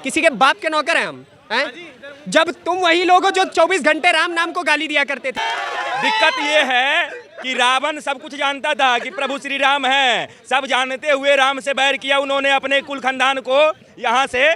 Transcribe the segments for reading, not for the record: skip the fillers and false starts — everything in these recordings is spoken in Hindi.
किसी के बाप के नौकर हैं हम हैं? जब तुम वही लोग हो जो 24 घंटे राम नाम को गाली दिया करते थे। दिक्कत ये है कि रावण सब कुछ जानता था कि प्रभु श्री राम है, सब जानते हुए राम से बैर किया उन्होंने अपने कुल खानदान को यहाँ से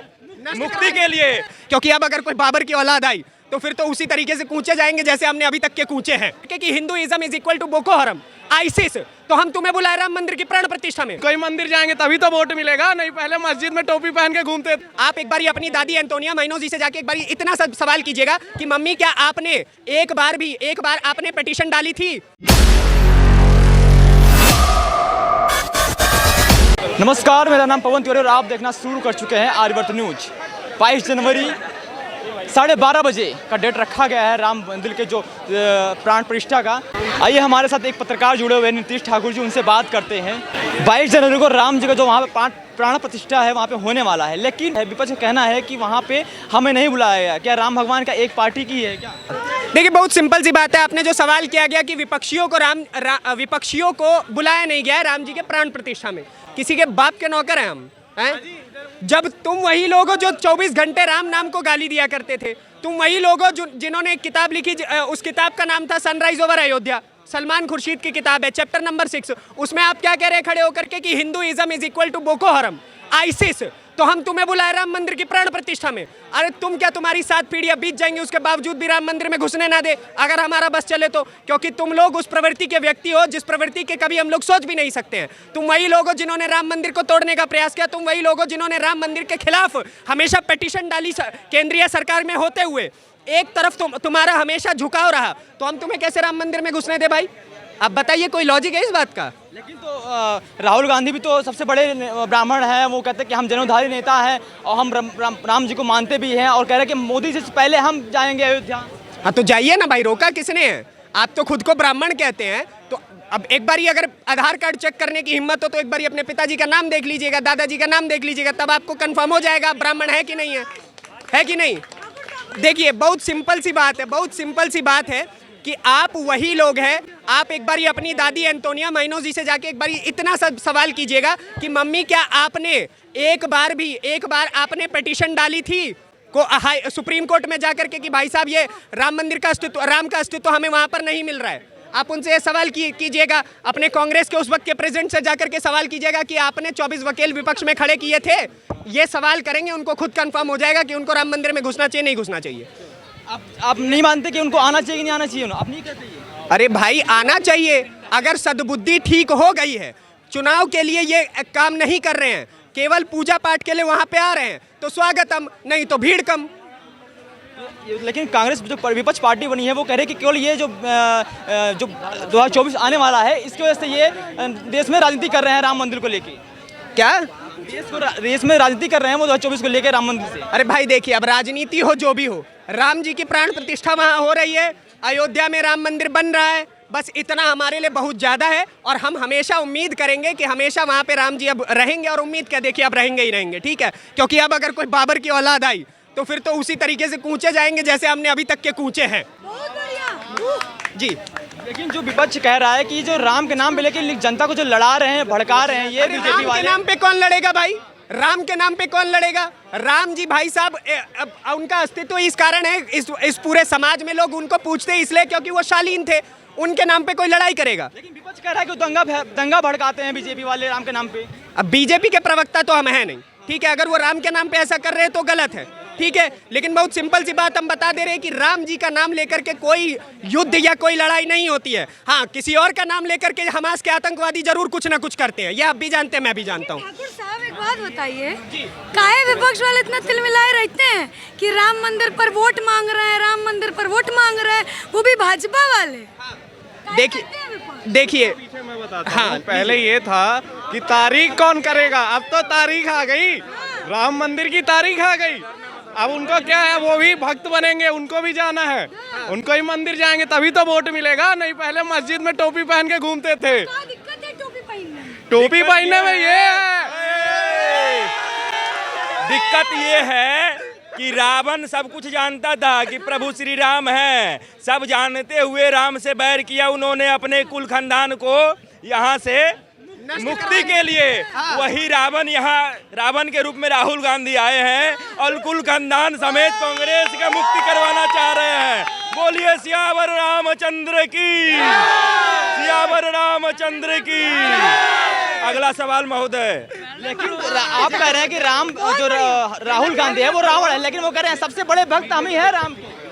मुक्ति के लिए। क्योंकि अब अगर कोई बाबर की औलाद आई तो फिर तो उसी तरीके से कूचे जाएंगे जैसे हमने अभी तक के कूचे हैं कि Hinduism is equal to Boko Haram, ISIS. तो हम तुम्हें बुलाए राम मंदिर की प्राण प्रतिष्ठा में। कोई मंदिर जाएंगे तभी तो वोट मिलेगा, नहीं पहले मस्जिद में टोपी पहन के घूमते। आप एक बार अपनी दादी एंटोनिया मैनो जी से जाके एक बार इतना सा सवाल कीजिएगा कि मम्मी क्या आपने एक बार आपने पिटीशन डाली थी? नमस्कार, मेरा नाम पवन तिवारी और आप देखना शुरू कर चुके हैं आर्यवर्त न्यूज। 22 जनवरी 12:30 बजे का डेट रखा गया है राम मंदिर के जो प्राण प्रतिष्ठा का। आइए हमारे साथ एक पत्रकार जुड़े हुए नीतीश ठाकुर जी, उनसे बात करते हैं। 22 जनवरी को राम जी का जो वहाँ पे प्राण प्रतिष्ठा है वहाँ पे होने वाला है, लेकिन विपक्ष का कहना है कि वहाँ पे हमें नहीं बुलाया गया। क्या राम भगवान का एक पार्टी की है क्या? देखिए, बहुत सिंपल सी बात है। आपने जो सवाल किया गया कि विपक्षियों को बुलाया नहीं गया है राम जी के प्राण प्रतिष्ठा में, किसी के बाप के नौकर हैं हम हैं? जब तुम वही लोग हो जो 24 घंटे राम नाम को गाली दिया करते थे, तुम वही लोग हो जिन्होंने एक किताब लिखी, उस किताब का नाम था सनराइज ओवर अयोध्या, सलमान खुर्शीद की किताब है, चैप्टर नंबर 6। उसमें आप क्या कह रहे हैं खड़े होकर के कि Hinduism is equal to Boko Haram, ISIS. तो हम तुम्हें बुलाए राम मंदिर की प्राण प्रतिष्ठा में। अरे तुम क्या, तुम्हारी 7 पीढ़ियां बीत जाएंगी उसके बावजूद भी राम मंदिर में घुसने ना दे अगर हमारा बस चले तो, क्योंकि तुम लोग उस प्रवृत्ति के व्यक्ति हो जिस प्रवृत्ति के कभी हम लोग सोच भी नहीं सकते हैं। तुम वही लोग हो जिन्होंने राम मंदिर को तोड़ने का प्रयास किया, तुम वही लोग हो जिन्होंने राम मंदिर के खिलाफ हमेशा पिटीशन डाली केंद्रीय सरकार में होते हुए। एक तरफ तुम्हारा हमेशा झुकाव रहा, तो हम तुम्हें कैसे राम मंदिर में घुसने दे भाई? अब बताइए, कोई लॉजिक है इस बात का? लेकिन तो राहुल गांधी भी तो सबसे बड़े ब्राह्मण हैं, वो कहते हैं कि हम जन्मधारी नेता हैं और हम राम जी को मानते भी हैं, और कह रहे हैं कि मोदी जी से पहले हम जाएंगे अयोध्या। हाँ तो जाइए ना भाई, रोका किसने है? आप तो खुद को ब्राह्मण कहते हैं, तो अब एक बार अगर आधार कार्ड चेक करने की हिम्मत हो तो एक बार अपने पिताजी का नाम देख लीजिएगा, दादाजी का नाम देख लीजिएगा, तब आपको कंफर्म हो जाएगा ब्राह्मण है कि नहीं है कि नहीं। देखिए, बहुत सिंपल सी बात है, बहुत सिंपल सी बात है कि आप वही लोग हैं। आप एक बार अपनी दादी एंटोनिया मैनो जी से जाके एक बार इतना सा सवाल कीजिएगा कि मम्मी क्या आपने एक बार आपने पिटीशन डाली थी सुप्रीम कोर्ट में जाकर के कि भाई साहब ये राम मंदिर का अस्तित्व, राम का अस्तित्व हमें वहां पर नहीं मिल रहा है? आप उनसे ये सवाल कीजिएगा। अपने कांग्रेस के उस वक्त के प्रेसिडेंट से जाकर के सवाल कीजिएगा कि आपने 24 वकील विपक्ष में खड़े किए थे। ये सवाल करेंगे, उनको खुद कंफर्म हो जाएगा कि उनको राम मंदिर में घुसना चाहिए नहीं घुसना चाहिए। आप नहीं मानते कि उनको आना चाहिए कि नहीं आना चाहिए? आप नहीं कहते? अरे भाई, आना चाहिए। अगर सद्बुद्धि ठीक हो गई है, चुनाव के लिए ये काम नहीं कर रहे हैं, केवल पूजा पाठ के लिए वहां पे आ रहे हैं, तो स्वागतम, नहीं तो भीड़ कम। लेकिन कांग्रेस जो विपक्ष पार्टी बनी है वो कह रहे हैं कि केवल ये जो 2024 आने वाला है इसकी वजह से ये देश में राजनीति कर रहे हैं राम मंदिर को लेके। क्या देश में राजनीति कर रहे हैं वो 2024 को लेके राम मंदिर से? अरे भाई देखिए, अब राजनीति हो जो भी हो, राम जी की प्राण प्रतिष्ठा वहाँ हो रही है, अयोध्या में राम मंदिर बन रहा है, बस इतना हमारे लिए बहुत ज़्यादा है। और हम हमेशा उम्मीद करेंगे कि हमेशा वहाँ पे राम जी अब रहेंगे, और उम्मीद क्या, देखिए अब रहेंगे ही रहेंगे, ठीक है। क्योंकि अब अगर कोई बाबर की औलाद आई तो फिर तो उसी तरीके से कूचे जाएंगे जैसे हमने अभी तक के कूचे हैं जी। लेकिन जो विपक्ष कह रहा है कि जो राम के नाम पे लेके जनता को जो लड़ा रहे हैं, भड़का रहे हैं, ये बीजेपी वाले। राम के नाम पे कौन लड़ेगा भाई? राम के नाम पे कौन लड़ेगा? राम जी भाई साहब, उनका अस्तित्व इस कारण है, इस पूरे समाज में लोग उनको पूछते हैं इसलिए क्योंकि वो शालीन थे। उनके नाम पे कोई लड़ाई करेगा? लेकिन विपक्ष कह रहा है कि दंगा भड़काते हैं बीजेपी वाले राम के नाम पे। अब बीजेपी के प्रवक्ता तो हम हैं नहीं, ठीक है। अगर वो राम के नाम पे ऐसा कर रहे हैं तो गलत है, ठीक है। लेकिन बहुत सिंपल सी बात हम बता दे रहे हैं कि राम जी का नाम लेकर के कोई युद्ध या कोई लड़ाई नहीं होती है। हाँ, किसी और का नाम लेकर के हमास के आतंकवादी जरूर कुछ ना कुछ करते हैं, ये आप भी जानते हैं, मैं भी जानता हूँ। ठाकुर साहब, एक बात बताइए, काहे विपक्ष वाले इतना तिलमिलाए रहते हैं कि राम मंदिर पर वोट मांग रहे हैं, राम मंदिर पर वोट मांग रहे हैं, वो भी भाजपा वाले? देखिए हाँ, पहले ये था कि तारीख कौन करेगा, अब तो तारीख आ गई, राम मंदिर की तारीख आ गई। अब उनको क्या है, वो भी भक्त बनेंगे, उनको भी जाना है, उनको ही मंदिर जाएंगे तभी तो वोट मिलेगा, नहीं पहले मस्जिद में टोपी पहन के घूमते थे। क्या दिक्कत है टोपी पहनने? टोपी पहनने में ये है, दिक्कत ये है कि रावण सब कुछ जानता था कि प्रभु श्री राम है, सब जानते हुए राम से बैर किया उन्होंने अपने कुल खानदान को यहाँ से मुक्ति के लिए। वही रावण यहाँ रावण के रूप में राहुल गांधी आए हैं और कुल खानदान समेत कांग्रेस का मुक्ति करवाना चाह रहे हैं। बोलिए सियावर रामचंद्र की, सियावर रामचंद्र की। अगला सवाल महोदय। लेकिन आप कह रहे हैं कि राहुल गांधी है वो रावण है, लेकिन वो कह रहे हैं सबसे बड़े भक्त हम ही है राम के।